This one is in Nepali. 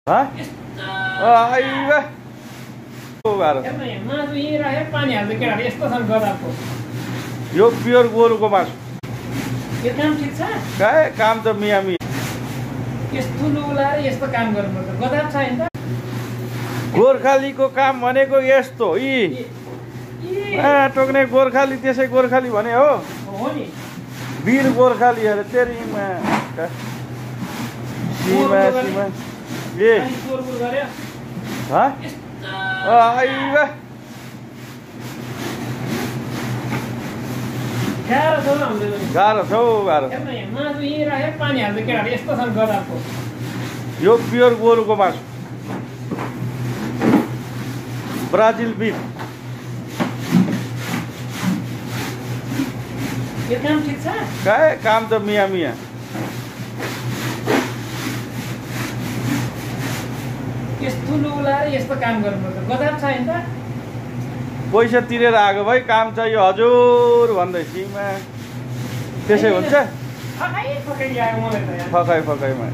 हाँ आइबा यो प्योर गोरुको मासु काम त मिया मिया गोर्खालीको काम भनेको यस्तो टोक्ने गोर्खाली त्यसै गोर्खाली भने हो वीर गोर्खालीहरू तेरीमा सीमा सीमा ए आइबा गाह्रो छ हौ गाह्रो यो प्योर गोरुको मासु ब्राजिल बिफ काम त मिया मिया पैसा तिरेर आएको भाइ काम चाहियो हजुर भन्दै सीमा त्यसै हुन्छ फकाइ फकाइमा